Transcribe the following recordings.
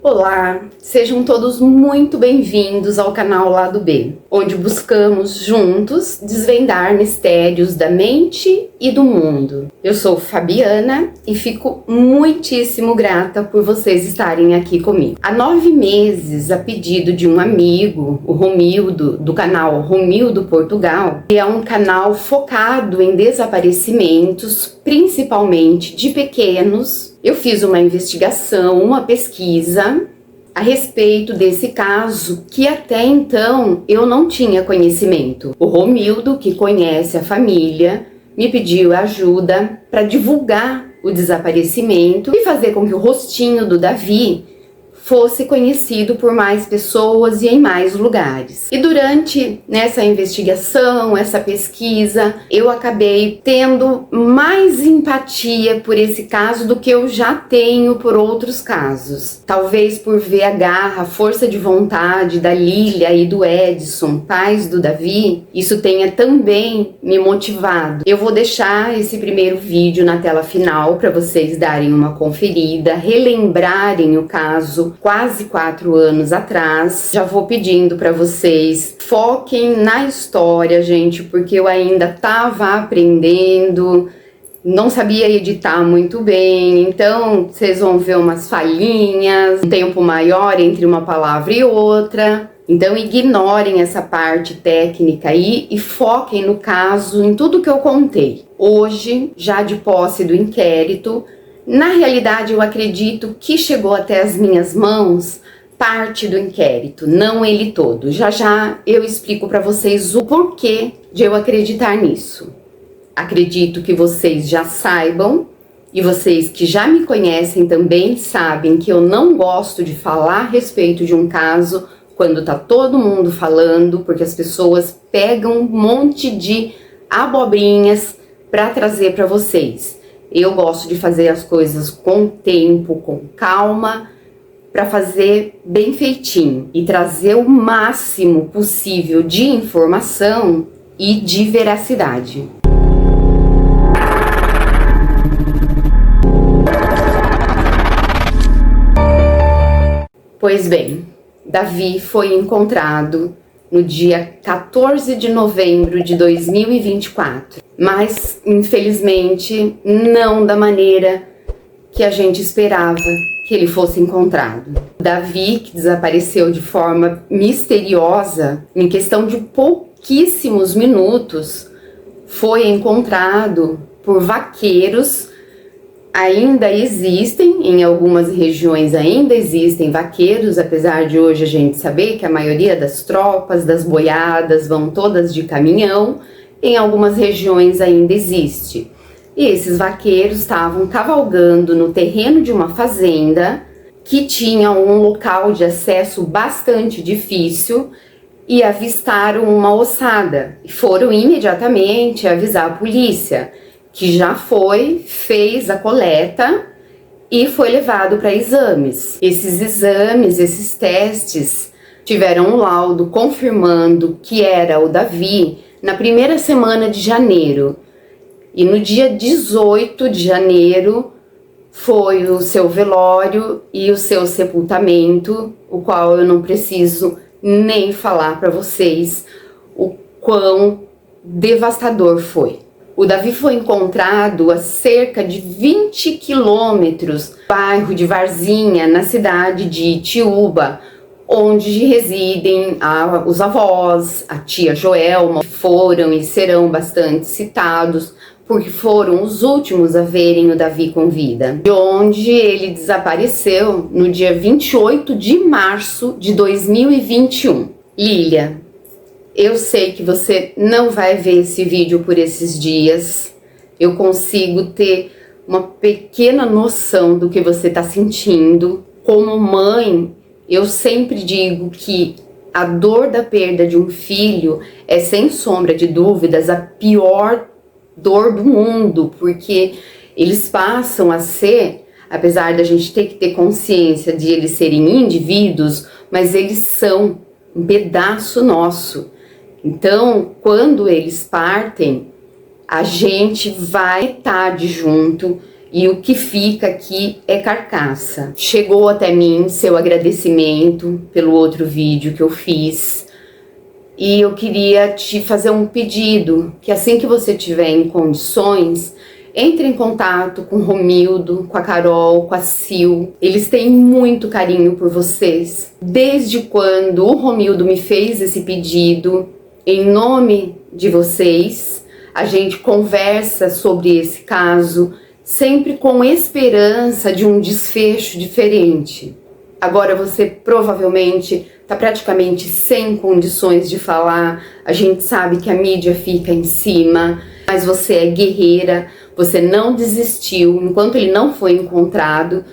Olá, sejam todos muito bem-vindos ao canal Lado B, onde buscamos juntos desvendar mistérios da mente e do mundo. Eu sou Fabiana e fico muitíssimo grata por vocês estarem aqui comigo. Há 9 meses, a pedido de um amigo, o Romildo, do canal Romildo Portugal, que é um canal focado em desaparecimentos, principalmente de pequenos, eu fiz uma investigação, uma pesquisa a respeito desse caso que até então eu não tinha conhecimento. O Romildo, que conhece a família, me pediu ajuda para divulgar o desaparecimento e fazer com que o rostinho do Davi fosse conhecido por mais pessoas e em mais lugares. E durante essa investigação, essa pesquisa, eu acabei tendo mais empatia por esse caso do que eu já tenho por outros casos. Talvez por ver a garra, a força de vontade da Lília e do Edson, pais do Davi, isso tenha também me motivado. Eu vou deixar esse primeiro vídeo na tela final para vocês darem uma conferida, relembrarem o caso quase 4 anos atrás. Já vou pedindo para vocês foquem na história, gente, porque eu ainda estava aprendendo, não sabia editar muito bem, então vocês vão ver umas falhinhas, um tempo maior entre uma palavra e outra. Então ignorem essa parte técnica aí e foquem no caso, em tudo que eu contei. Hoje, já de posse do inquérito, na realidade, eu acredito que chegou até as minhas mãos parte do inquérito, não ele todo. Já já eu explico para vocês o porquê de eu acreditar nisso. Acredito que vocês já saibam, e vocês que já me conhecem também sabem que eu não gosto de falar a respeito de um caso quando tá todo mundo falando, porque as pessoas pegam um monte de abobrinhas para trazer para vocês. Eu gosto de fazer as coisas com tempo, com calma, para fazer bem feitinho e trazer o máximo possível de informação e de veracidade. Pois bem, Davi foi encontrado no dia 14 de novembro de 2024, mas infelizmente não da maneira que a gente esperava que ele fosse encontrado. Davi, que desapareceu de forma misteriosa, em questão de pouquíssimos minutos, foi encontrado por vaqueiros. Ainda existem, em algumas regiões ainda existem vaqueiros, apesar de hoje a gente saber que a maioria das tropas, das boiadas, vão todas de caminhão. Em algumas regiões ainda existe. E esses vaqueiros estavam cavalgando no terreno de uma fazenda que tinha um local de acesso bastante difícil e avistaram uma ossada. E foram imediatamente avisar a polícia, que já fez a coleta e foi levado para exames. Esses exames, esses testes, tiveram um laudo confirmando que era o Davi na primeira semana de janeiro. E no dia 18 de janeiro foi o seu velório e o seu sepultamento, o qual eu não preciso nem falar para vocês o quão devastador foi. O Davi foi encontrado a cerca de 20 quilômetros do bairro de Varzinha, na cidade de Itiúba, onde residem os avós, a tia Joelma, foram e serão bastante citados, porque foram os últimos a verem o Davi com vida. De onde ele desapareceu no dia 28 de março de 2021. Lília, eu sei que você não vai ver esse vídeo por esses dias. Eu consigo ter uma pequena noção do que você está sentindo. Como mãe, eu sempre digo que a dor da perda de um filho é, sem sombra de dúvidas, a pior dor do mundo, porque eles passam a ser, apesar da gente ter que ter consciência de eles serem indivíduos, mas eles são um pedaço nosso. Então, quando eles partem, a gente vai estar junto e o que fica aqui é carcaça. Chegou até mim seu agradecimento pelo outro vídeo que eu fiz e eu queria te fazer um pedido, que assim que você tiver em condições, entre em contato com o Romildo, com a Carol, com a Sil. Eles têm muito carinho por vocês. Desde quando o Romildo me fez esse pedido, em nome de vocês, a gente conversa sobre esse caso, sempre com esperança de um desfecho diferente. Agora você provavelmente está praticamente sem condições de falar, a gente sabe que a mídia fica em cima, mas você é guerreira, você não desistiu enquanto ele não foi encontrado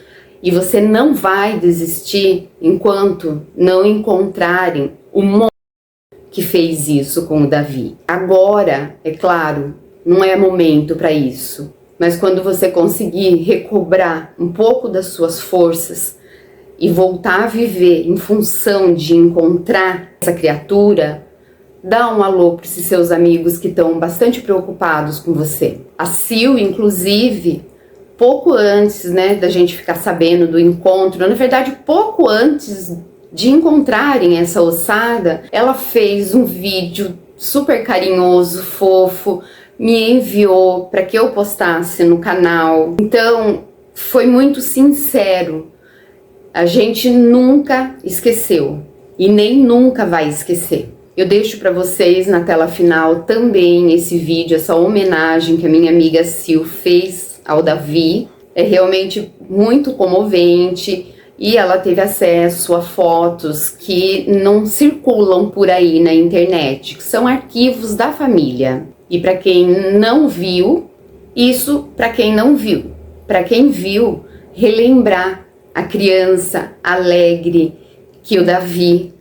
e você não vai desistir enquanto não encontrarem o monstro que fez isso com o Davi. Agora, é claro, não é momento para isso, mas quando você conseguir recobrar um pouco das suas forças e voltar a viver em função de encontrar essa criatura, dá um alô para esses seus amigos que estão bastante preocupados com você. A Sil, inclusive, pouco antes, da gente ficar sabendo do encontro, na verdade, pouco antes de encontrarem essa ossada, ela fez um vídeo super carinhoso, fofo, me enviou para que eu postasse no canal. Então, foi muito sincero. A gente nunca esqueceu e nem nunca vai esquecer. Eu deixo para vocês na tela final também esse vídeo, essa homenagem que a minha amiga Sil fez ao Davi. É realmente muito comovente e ela teve acesso a fotos que não circulam por aí na internet, que são arquivos da família. E para quem não viu, isso para quem não viu. Para quem viu, relembrar a criança alegre que o Davi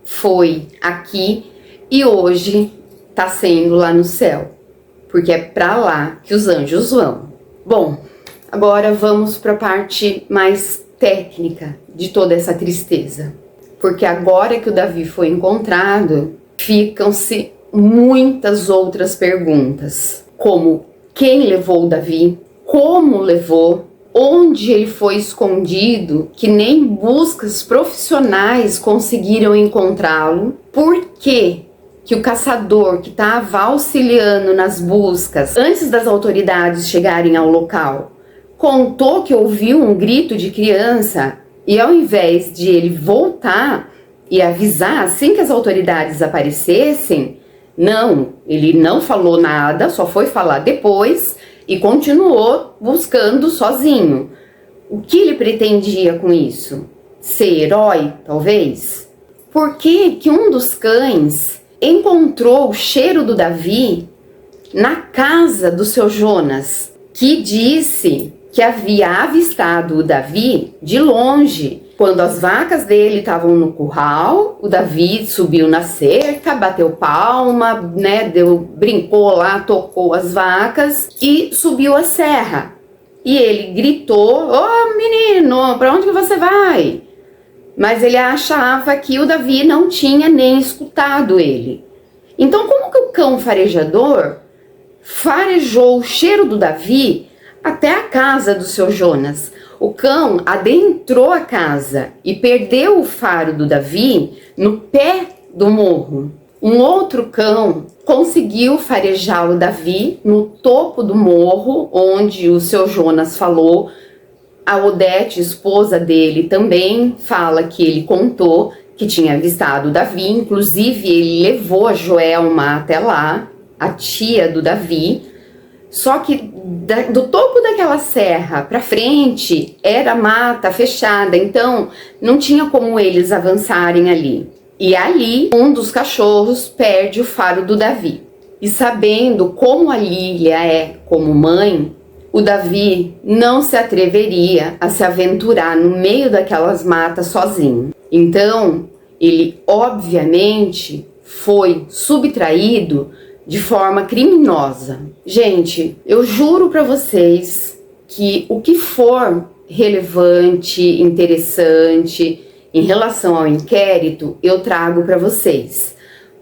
foi aqui e hoje está sendo lá no céu, porque é para lá que os anjos vão. Bom, agora vamos para a parte mais técnica de toda essa tristeza, porque agora que o Davi foi encontrado, ficam-se muitas outras perguntas, como quem levou o Davi, como levou, onde ele foi escondido, que nem buscas profissionais conseguiram encontrá-lo, por que o caçador que estava auxiliando nas buscas, antes das autoridades chegarem ao local, contou que ouviu um grito de criança e ao invés de ele voltar e avisar assim que as autoridades aparecessem, não, ele não falou nada, só foi falar depois e continuou buscando sozinho. O que ele pretendia com isso? Ser herói, talvez? Por que um dos cães encontrou o cheiro do Davi na casa do seu Jonas, que disse que havia avistado o Davi de longe? Quando as vacas dele estavam no curral, o Davi subiu na cerca, bateu palma, brincou lá, tocou as vacas e subiu a serra. E ele gritou: "Ô menino, para onde que você vai?" Mas ele achava que o Davi não tinha nem escutado ele. Então, como que o cão farejador farejou o cheiro do Davi até a casa do seu Jonas? O cão adentrou a casa e perdeu o faro do Davi no pé do morro. Um outro cão conseguiu farejar o Davi no topo do morro, onde o seu Jonas falou. A Odete, esposa dele, também fala que ele contou que tinha avistado o Davi. Inclusive, ele levou a Joelma até lá, a tia do Davi. Só que do topo daquela serra para frente era mata fechada, então não tinha como eles avançarem ali. E ali um dos cachorros perde o faro do Davi. E sabendo como a Lília é como mãe, o Davi não se atreveria a se aventurar no meio daquelas matas sozinho. Então ele obviamente foi subtraído de forma criminosa. Gente, eu juro para vocês que o que for relevante, interessante em relação ao inquérito, eu trago para vocês,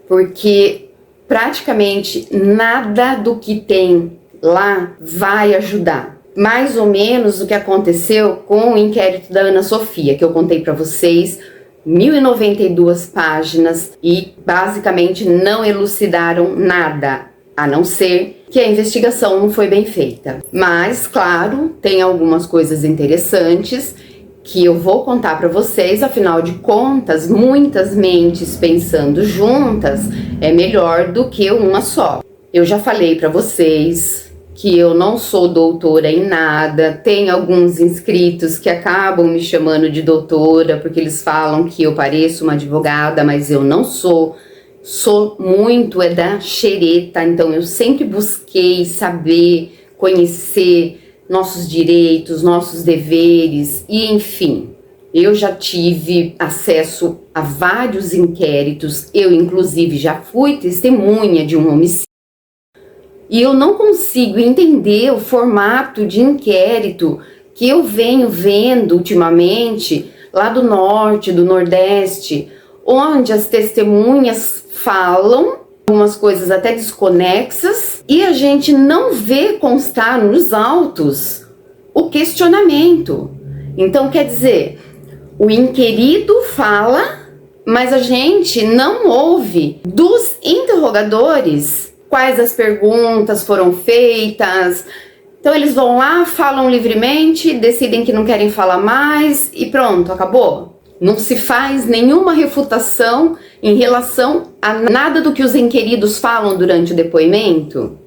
porque praticamente nada do que tem lá vai ajudar. mais ou menos o que aconteceu com o inquérito da Ana Sofia, que eu contei para vocês, 1092 páginas e basicamente não elucidaram nada, a não ser que a investigação não foi bem feita. Mas, claro, tem algumas coisas interessantes que eu vou contar para vocês, afinal de contas, muitas mentes pensando juntas é melhor do que uma só. Eu já falei para vocês que eu não sou doutora em nada, tem alguns inscritos que acabam me chamando de doutora porque eles falam que eu pareço uma advogada, mas eu não sou. Sou muito da xereta, então eu sempre busquei saber, conhecer nossos direitos, nossos deveres e enfim. Eu já tive acesso a vários inquéritos, eu inclusive já fui testemunha de um homicídio. E eu não consigo entender o formato de inquérito que eu venho vendo ultimamente lá do norte, do nordeste, onde as testemunhas falam algumas coisas até desconexas e a gente não vê constar nos autos o questionamento. Então, quer dizer, o inquirido fala, mas a gente não ouve dos interrogadores quais as perguntas foram feitas. Então eles vão lá, falam livremente, decidem que não querem falar mais e pronto, acabou. Não se faz nenhuma refutação em relação a nada do que os inquiridos falam durante o depoimento.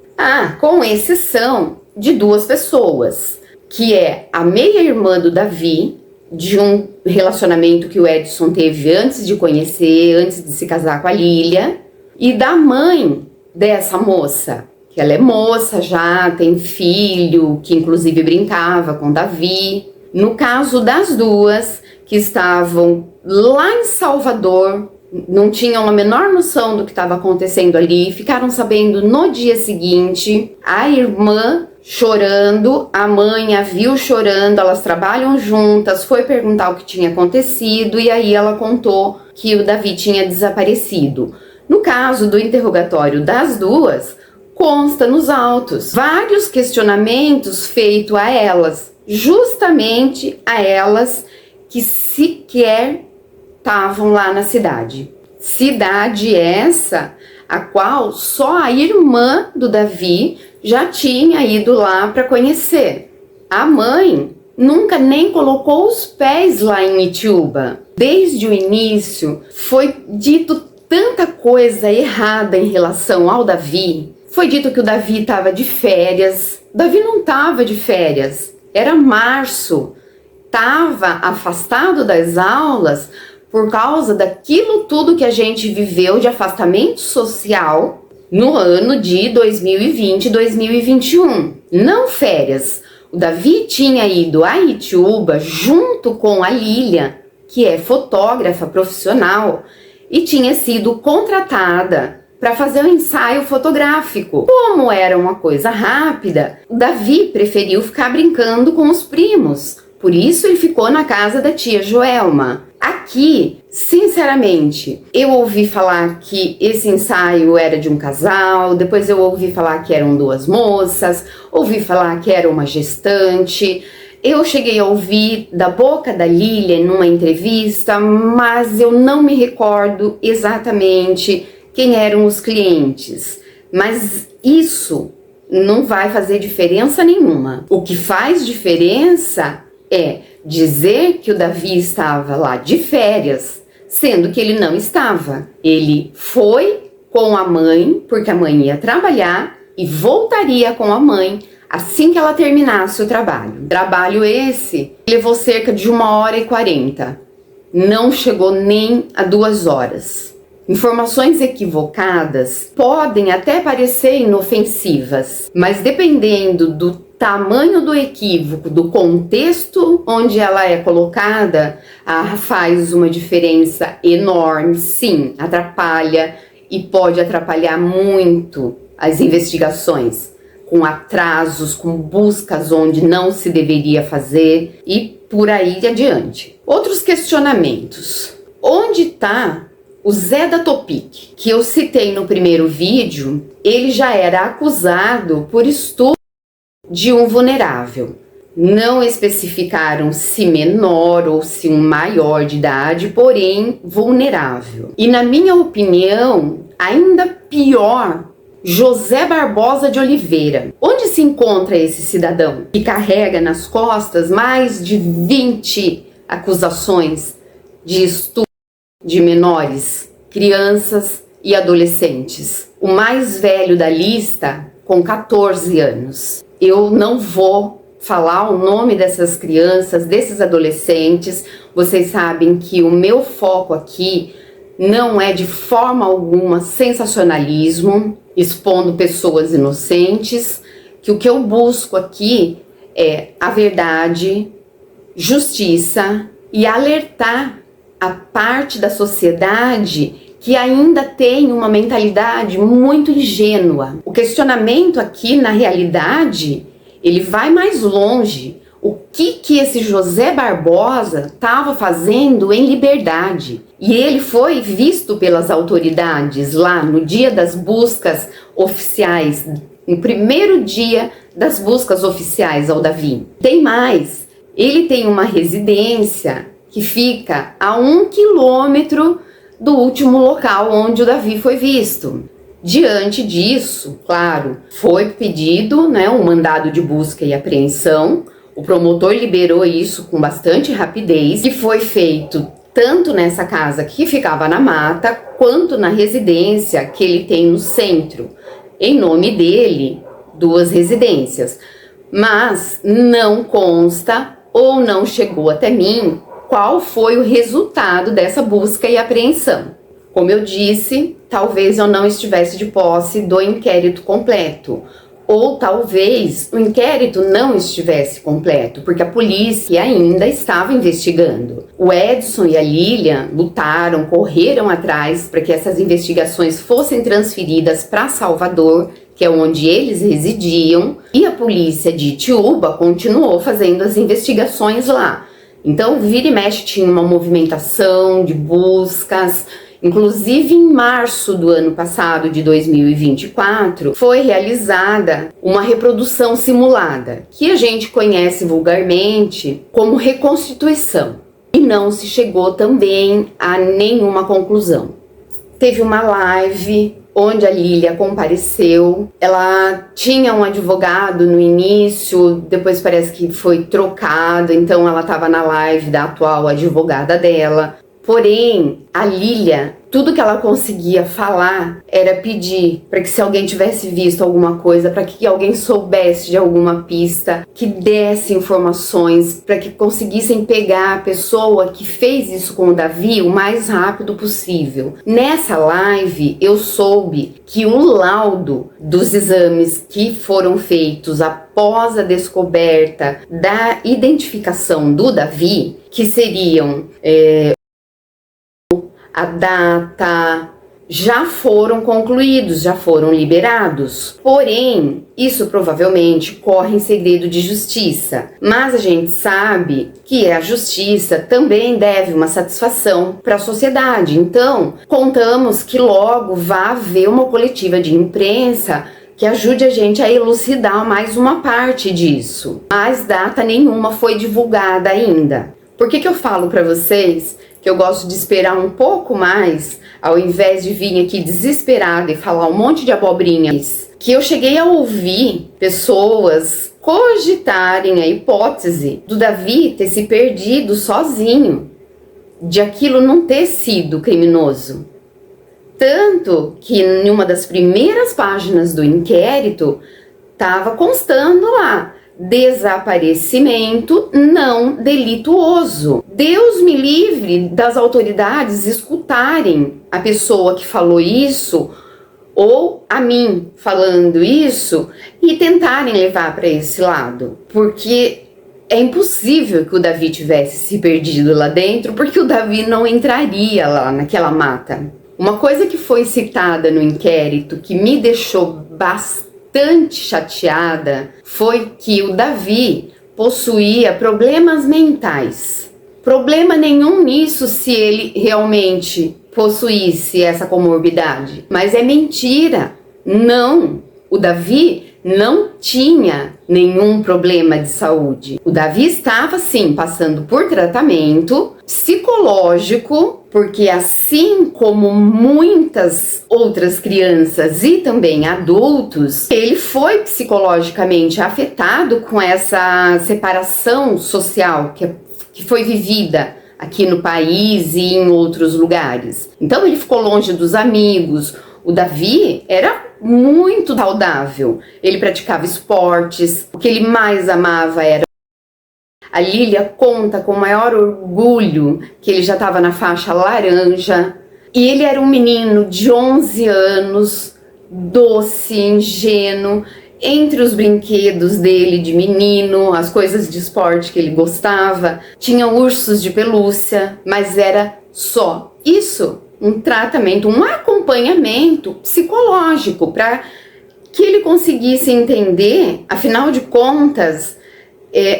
Com exceção de duas pessoas, que é a meia-irmã do Davi, de um relacionamento que o Edson teve antes de conhecer, antes de se casar com a Lília, e da mãe dessa moça, que ela é moça já, tem filho, que inclusive brincava com Davi. No caso das duas, que estavam lá em Salvador, não tinham a menor noção do que estava acontecendo ali, ficaram sabendo no dia seguinte, a irmã chorando, a mãe a viu chorando, elas trabalham juntas, foi perguntar o que tinha acontecido e aí ela contou que o Davi tinha desaparecido. No caso do interrogatório das duas, consta nos autos vários questionamentos feitos a elas, justamente a elas que sequer estavam lá na cidade. Cidade essa a qual só a irmã do Davi já tinha ido lá para conhecer. A mãe nunca nem colocou os pés lá em Itiúba. Desde o início foi dito tanta coisa errada em relação ao Davi. Foi dito que o Davi estava de férias. O Davi não estava de férias. Era março. Estava afastado das aulas por causa daquilo tudo que a gente viveu de afastamento social no ano de 2020 e 2021. Não férias. O Davi tinha ido a Itiúba junto com a Lília, que é fotógrafa profissional, e tinha sido contratada para fazer um ensaio fotográfico. Como era uma coisa rápida, o Davi preferiu ficar brincando com os primos. Por isso ele ficou na casa da tia Joelma. Aqui, sinceramente, eu ouvi falar que esse ensaio era de um casal, depois eu ouvi falar que eram duas moças, ouvi falar que era uma gestante. Eu cheguei a ouvir da boca da Lília numa entrevista, mas eu não me recordo exatamente quem eram os clientes. Mas isso não vai fazer diferença nenhuma. O que faz diferença é dizer que o Davi estava lá de férias, sendo que ele não estava. Ele foi com a mãe, porque a mãe ia trabalhar, e voltaria com a mãe assim que ela terminasse o trabalho. Trabalho esse levou cerca de 1h40. Não chegou nem a 2 horas. Informações equivocadas podem até parecer inofensivas, mas dependendo do tamanho do equívoco, do contexto onde ela é colocada, faz uma diferença enorme. Sim, atrapalha e pode atrapalhar muito as investigações, com atrasos, com buscas onde não se deveria fazer e por aí adiante. Outros questionamentos. Onde está o Zé da Topic, que eu citei no primeiro vídeo? Ele já era acusado por estupro de um vulnerável. Não especificaram se menor ou se um maior de idade, porém vulnerável. E na minha opinião, ainda pior, José Barbosa de Oliveira. Onde se encontra esse cidadão que carrega nas costas mais de 20 acusações de estupro de menores, crianças e adolescentes? O mais velho da lista, com 14 anos. Eu não vou falar o nome dessas crianças, desses adolescentes. Vocês sabem que o meu foco aqui não é de forma alguma sensacionalismo, expondo pessoas inocentes, que o que eu busco aqui é a verdade, justiça e alertar a parte da sociedade que ainda tem uma mentalidade muito ingênua. O questionamento aqui, na realidade, ele vai mais longe. O que esse José Barbosa estava fazendo em Liberdade? E ele foi visto pelas autoridades lá no dia das buscas oficiais, no primeiro dia das buscas oficiais ao Davi. Tem mais, ele tem uma residência que fica a 1 quilômetro do último local onde o Davi foi visto. Diante disso, claro, foi pedido, um mandado de busca e apreensão. O promotor liberou isso com bastante rapidez, que foi feito tanto nessa casa que ficava na mata, quanto na residência que ele tem no centro. Em nome dele, 2 residências. Mas não consta ou não chegou até mim qual foi o resultado dessa busca e apreensão. Como eu disse, talvez eu não estivesse de posse do inquérito completo. Ou talvez o inquérito não estivesse completo, porque a polícia ainda estava investigando. O Edson e a Lilian lutaram, correram atrás para que essas investigações fossem transferidas para Salvador, que é onde eles residiam, e a polícia de Itiúba continuou fazendo as investigações lá. Então, vira e mexe tinha uma movimentação de buscas. Inclusive, em março do ano passado, de 2024, foi realizada uma reprodução simulada, que a gente conhece vulgarmente como reconstituição, e não se chegou também a nenhuma conclusão. Teve uma live onde a Lília compareceu. Ela tinha um advogado no início, depois parece que foi trocado, então ela estava na live da atual advogada dela. Porém, a Lília, tudo que ela conseguia falar era pedir para que, se alguém tivesse visto alguma coisa, para que alguém soubesse de alguma pista, que desse informações, para que conseguissem pegar a pessoa que fez isso com o Davi o mais rápido possível. Nessa live, eu soube que o laudo dos exames que foram feitos após a descoberta da identificação do Davi, que seriam a data, já foram concluídos, já foram liberados. Porém, isso provavelmente corre em segredo de justiça. Mas a gente sabe que a justiça também deve uma satisfação para a sociedade. Então, contamos que logo vai haver uma coletiva de imprensa que ajude a gente a elucidar mais uma parte disso. Mas data nenhuma foi divulgada ainda. Por que eu falo para vocês que eu gosto de esperar um pouco mais, ao invés de vir aqui desesperada e falar um monte de abobrinhas? Que eu cheguei a ouvir pessoas cogitarem a hipótese do Davi ter se perdido sozinho, de aquilo não ter sido criminoso. Tanto que em uma das primeiras páginas do inquérito estava constando lá: desaparecimento não delituoso. Deus me livre das autoridades escutarem a pessoa que falou isso, ou a mim falando isso, e tentarem levar para esse lado. Porque é impossível que o Davi tivesse se perdido lá dentro, porque o Davi não entraria lá naquela mata. Uma coisa que foi citada no inquérito que me deixou bastante chateada foi que o Davi possuía problemas mentais. Problema nenhum nisso se ele realmente possuísse essa comorbidade. Mas é mentira. Não, o Davi não tinha nenhum problema de saúde. O Davi estava, sim, passando por tratamento psicológico, porque assim como muitas outras crianças e também adultos, ele foi psicologicamente afetado com essa separação social que foi vivida aqui no país e em outros lugares. Então ele ficou longe dos amigos. O Davi era muito saudável, ele praticava esportes, o que ele mais amava era... A Lília conta com o maior orgulho que ele já estava na faixa laranja, e ele era um menino de 11 anos, doce, ingênuo. Entre os brinquedos dele de menino, as coisas de esporte que ele gostava, tinha ursos de pelúcia, mas era só isso. Um tratamento, um acompanhamento psicológico para que ele conseguisse entender. Afinal de contas,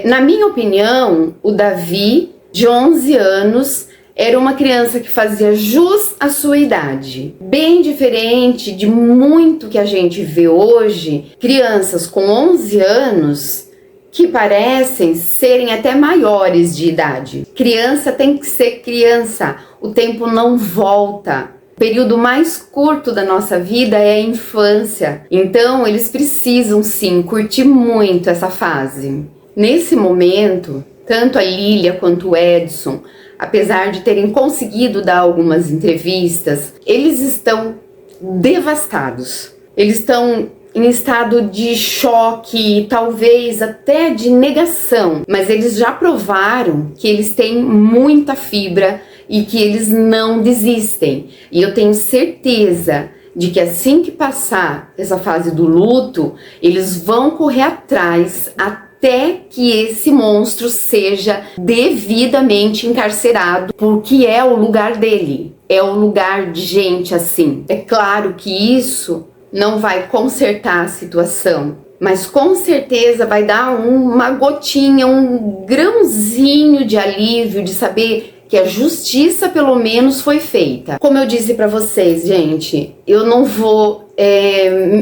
na minha opinião, o Davi, de 11 anos, era uma criança que fazia jus à sua idade. Bem diferente de muito que a gente vê hoje, crianças com 11 anos que parecem serem até maiores de idade. Criança tem que ser criança, o tempo não volta. O período mais curto da nossa vida é a infância, então eles precisam sim curtir muito essa fase. Nesse momento, tanto a Lília quanto o Edson, apesar de terem conseguido dar algumas entrevistas, eles estão devastados. Eles estão em estado de choque, talvez até de negação, mas eles já provaram que eles têm muita fibra e que eles não desistem. E eu tenho certeza de que assim que passar essa fase do luto, eles vão correr atrás até que esse monstro seja devidamente encarcerado, porque é o lugar dele, é o lugar de gente assim. É claro que isso não vai consertar a situação, mas com certeza vai dar uma gotinha, um grãozinho de alívio, de saber que a justiça pelo menos foi feita. Como eu disse pra vocês, gente, eu não vou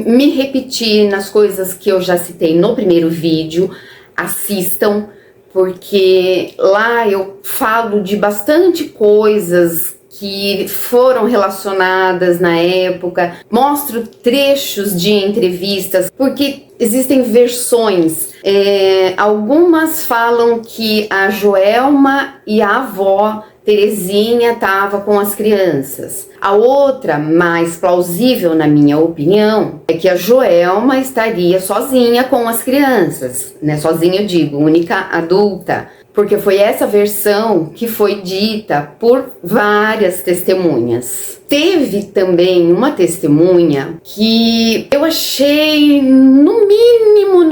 me repetir nas coisas que eu já citei no primeiro vídeo. Assistam, porque lá eu falo de bastante coisas que foram relacionadas na época, mostro trechos de entrevistas, porque existem versões. Algumas falam que a Joelma e a avó Terezinha estava com as crianças. A outra, mais plausível na minha opinião, é que a Joelma estaria sozinha com as crianças, né? Sozinha eu digo, única adulta, porque foi essa versão que foi dita por várias testemunhas. Teve também uma testemunha que eu achei no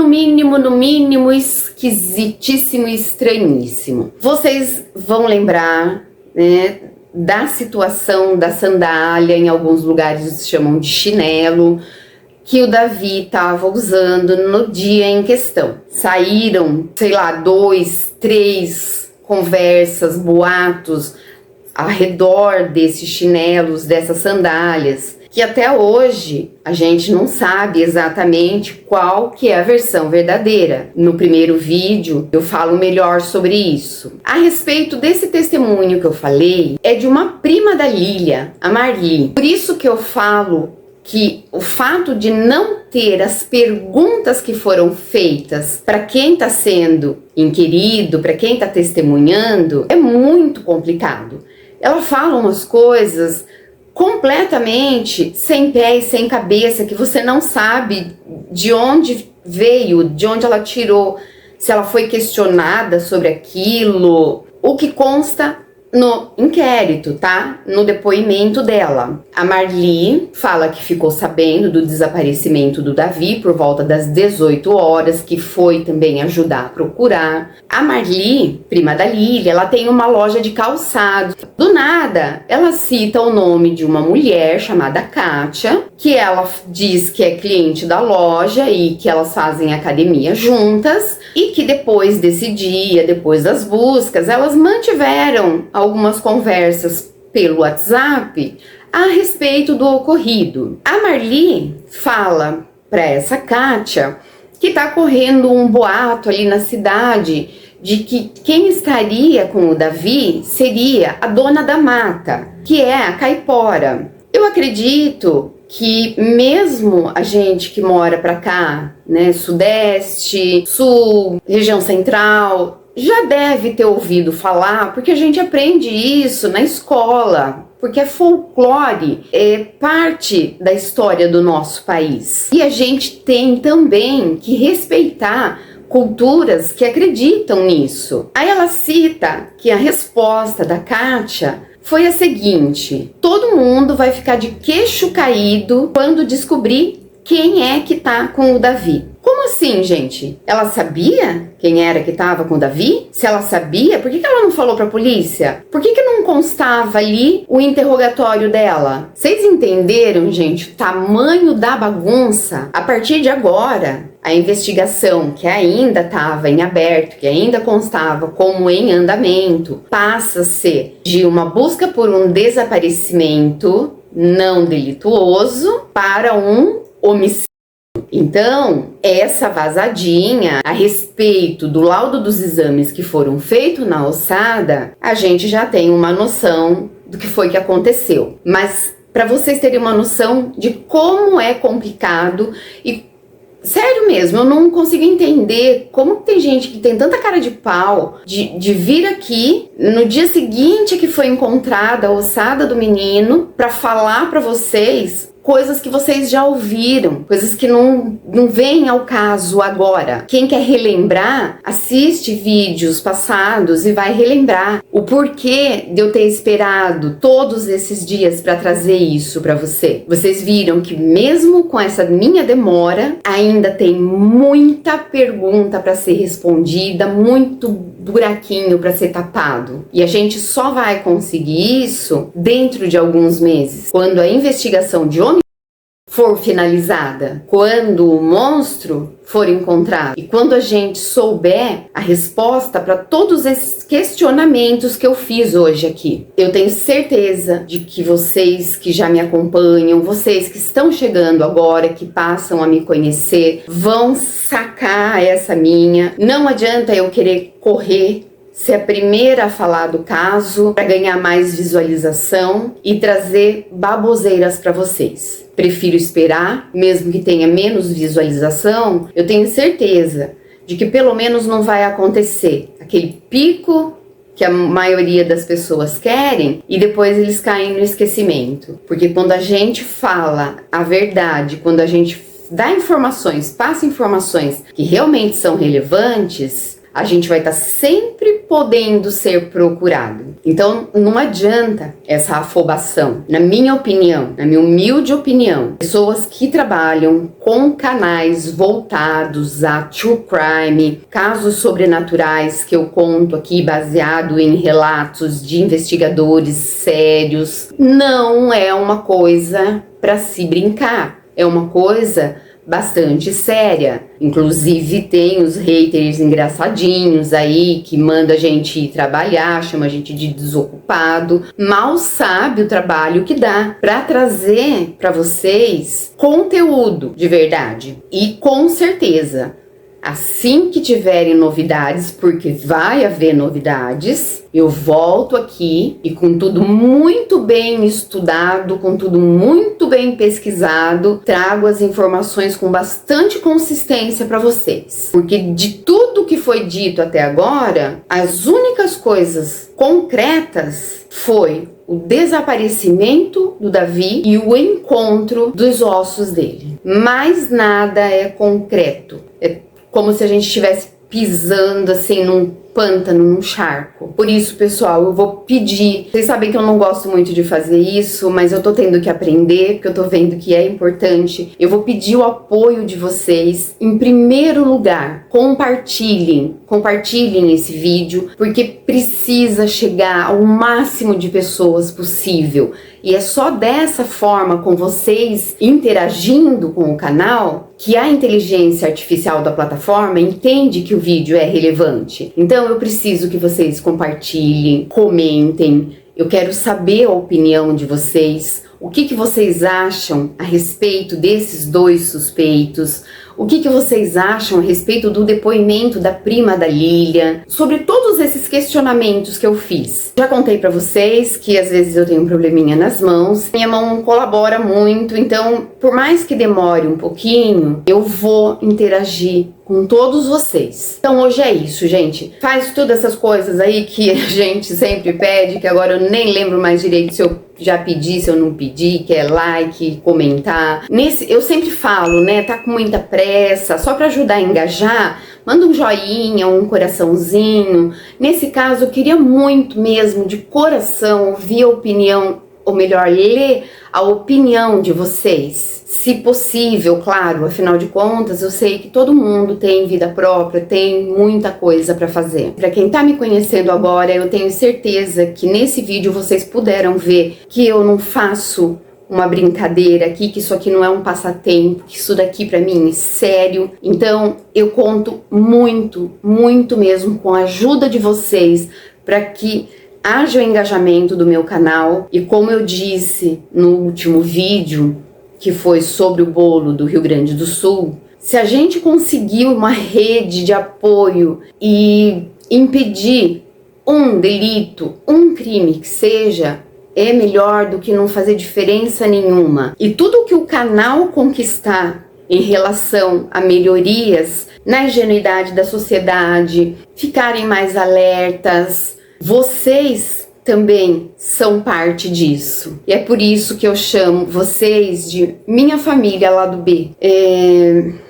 mínimo esquisitíssimo e estranhíssimo. Vocês vão lembrar, né, da situação da sandália, em alguns lugares chamam de chinelo, que o Davi estava usando no dia em questão. Saíram, sei lá, 2, 3 conversas, boatos ao redor desses chinelos, dessas sandálias, que até hoje a gente não sabe exatamente qual que é a versão verdadeira. No primeiro vídeo eu falo melhor sobre isso. A respeito desse testemunho que eu falei, é de uma prima da Lília, a Marli. Por isso que eu falo que o fato de não ter as perguntas que foram feitas para quem está sendo inquirido, para quem está testemunhando, é muito complicado. Ela fala umas coisas completamente sem pé e sem cabeça, que você não sabe de onde veio, de onde ela tirou, se ela foi questionada sobre aquilo. O que consta no inquérito, tá? No depoimento dela. A Marli fala que ficou sabendo do desaparecimento do Davi por volta das 18 horas, que foi também ajudar a procurar. A Marli, prima da Lília, ela tem uma loja de calçados. Do nada, ela cita o nome de uma mulher chamada Kátia, que ela diz que é cliente da loja e que elas fazem academia juntas, e que depois desse dia, depois das buscas, elas mantiveram algumas conversas pelo WhatsApp a respeito do ocorrido. A Marli fala para essa Kátia que tá correndo um boato ali na cidade de que quem estaria com o Davi seria a dona da mata, que é a Caipora. Eu acredito que mesmo a gente que mora pra cá, né, Sudeste, Sul, região Central, já deve ter ouvido falar, porque a gente aprende isso na escola, porque é folclore, é parte da história do nosso país. E a gente tem também que respeitar culturas que acreditam nisso. Aí ela cita que a resposta da Kátia foi a seguinte: todo mundo vai ficar de queixo caído quando descobrir quem é que tá com o Davi. Como assim, gente? Ela sabia quem era que tava com o Davi? Se ela sabia, por que ela não falou pra polícia? Por que não constava ali o interrogatório dela? Vocês entenderam, gente, o tamanho da bagunça? A partir de agora, a investigação que ainda estava em aberto, que ainda constava como em andamento, passa a ser de uma busca por um desaparecimento não delituoso para um homicídio. Então, essa vazadinha a respeito do laudo dos exames que foram feitos na ossada, a gente já tem uma noção do que foi que aconteceu. Mas para vocês terem uma noção de como é complicado e sério mesmo, eu não consigo entender como tem gente que tem tanta cara de pau de vir aqui no dia seguinte que foi encontrada a ossada do menino para falar para vocês coisas que vocês já ouviram, coisas que não vêm ao caso agora. Quem quer relembrar, assiste vídeos passados e vai relembrar o porquê de eu ter esperado todos esses dias para trazer isso para você. Vocês viram que mesmo com essa minha demora, ainda tem muita pergunta para ser respondida, muito buraquinho para ser tapado. E a gente só vai conseguir isso dentro de alguns meses, quando a investigação de homicídio for finalizada, quando o monstro for encontrado e quando a gente souber a resposta para todos esses questionamentos que eu fiz hoje aqui. Eu tenho certeza de que vocês que já me acompanham, vocês que estão chegando agora, que passam a me conhecer, vão sacar essa minha. Não adianta eu querer correr, ser a primeira a falar do caso para ganhar mais visualização e trazer baboseiras para vocês. Prefiro esperar, mesmo que tenha menos visualização, eu tenho certeza de que pelo menos não vai acontecer aquele pico que a maioria das pessoas querem e depois eles caem no esquecimento. Porque quando a gente fala a verdade, quando a gente dá informações, passa informações que realmente são relevantes, a gente vai estar sempre podendo ser procurado. Então, não adianta essa afobação. Na minha opinião, na minha humilde opinião, pessoas que trabalham com canais voltados a true crime, casos sobrenaturais que eu conto aqui baseado em relatos de investigadores sérios, não é uma coisa para se brincar. É uma coisa bastante séria. Inclusive tem os haters engraçadinhos aí que manda a gente ir trabalhar, chama a gente de desocupado, mal sabe o trabalho que dá para trazer para vocês conteúdo de verdade. E com certeza, assim que tiverem novidades, porque vai haver novidades, eu volto aqui e com tudo muito bem estudado, com tudo muito bem pesquisado, trago as informações com bastante consistência para vocês. Porque de tudo que foi dito até agora, as únicas coisas concretas foi o desaparecimento do Davi e o encontro dos ossos dele. Mais nada é concreto. É como se a gente estivesse pisando assim num pântano, num charco. Por isso, pessoal, eu vou pedir. Vocês sabem que eu não gosto muito de fazer isso, mas eu tô tendo que aprender, porque eu tô vendo que é importante. Eu vou pedir o apoio de vocês. Em primeiro lugar, compartilhem esse vídeo, porque precisa chegar ao máximo de pessoas possível. E é só dessa forma, com vocês interagindo com o canal, que a inteligência artificial da plataforma entende que o vídeo é relevante. Então eu preciso que vocês compartilhem, comentem. Eu quero saber a opinião de vocês, o que vocês acham a respeito desses dois suspeitos, o que vocês acham a respeito do depoimento da prima da Lília, sobre todos esses questionamentos que eu fiz. Já contei pra vocês que às vezes eu tenho um probleminha nas mãos, minha mão não colabora muito, então por mais que demore um pouquinho, eu vou interagir com todos vocês. Então hoje é isso, gente. Faz todas essas coisas aí que a gente sempre pede, que agora eu nem lembro mais direito se eu já pedi, se eu não pedi, que é like, comentar. Eu sempre falo, né, tá com muita pressa, só para ajudar a engajar, manda um joinha, um coraçãozinho. Nesse caso, eu queria muito mesmo, de coração, ouvir a opinião, ou melhor, ler a opinião de vocês. Se possível, claro, afinal de contas, eu sei que todo mundo tem vida própria, tem muita coisa para fazer. Para quem tá me conhecendo agora, eu tenho certeza que nesse vídeo vocês puderam ver que eu não faço uma brincadeira aqui, que isso aqui não é um passatempo, que isso daqui para mim é sério. Então, eu conto muito, muito mesmo com a ajuda de vocês para que haja o engajamento do meu canal. E como eu disse no último vídeo, que foi sobre o bolo do Rio Grande do Sul, se a gente conseguir uma rede de apoio e impedir um delito, um crime que seja, é melhor do que não fazer diferença nenhuma. E tudo que o canal conquistar em relação a melhorias na ingenuidade da sociedade, ficarem mais alertas, vocês também são parte disso. E é por isso que eu chamo vocês de minha família lado B.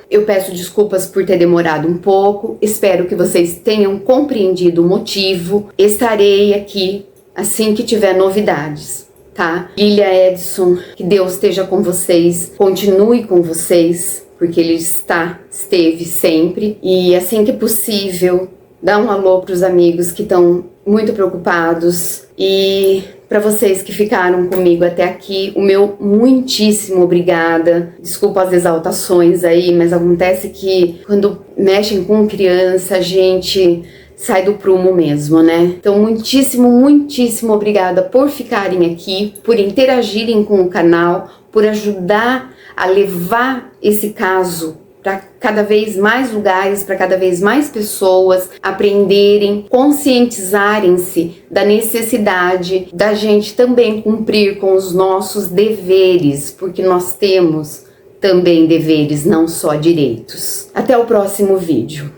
Eu peço desculpas por ter demorado um pouco. Espero que vocês tenham compreendido o motivo. Estarei aqui assim que tiver novidades, tá? Lília, Edson, que Deus esteja com vocês. Continue com vocês, porque Ele esteve sempre. E assim que possível, dá um alô para os amigos que estão muito preocupados, e para vocês que ficaram comigo até aqui, o meu muitíssimo obrigada. Desculpa as exaltações aí, mas acontece que quando mexem com criança, a gente sai do prumo mesmo, né? Então muitíssimo, muitíssimo obrigada por ficarem aqui, por interagirem com o canal, por ajudar a levar esse caso para cada vez mais lugares, para cada vez mais pessoas aprenderem, conscientizarem-se da necessidade da gente também cumprir com os nossos deveres, porque nós temos também deveres, não só direitos. Até o próximo vídeo.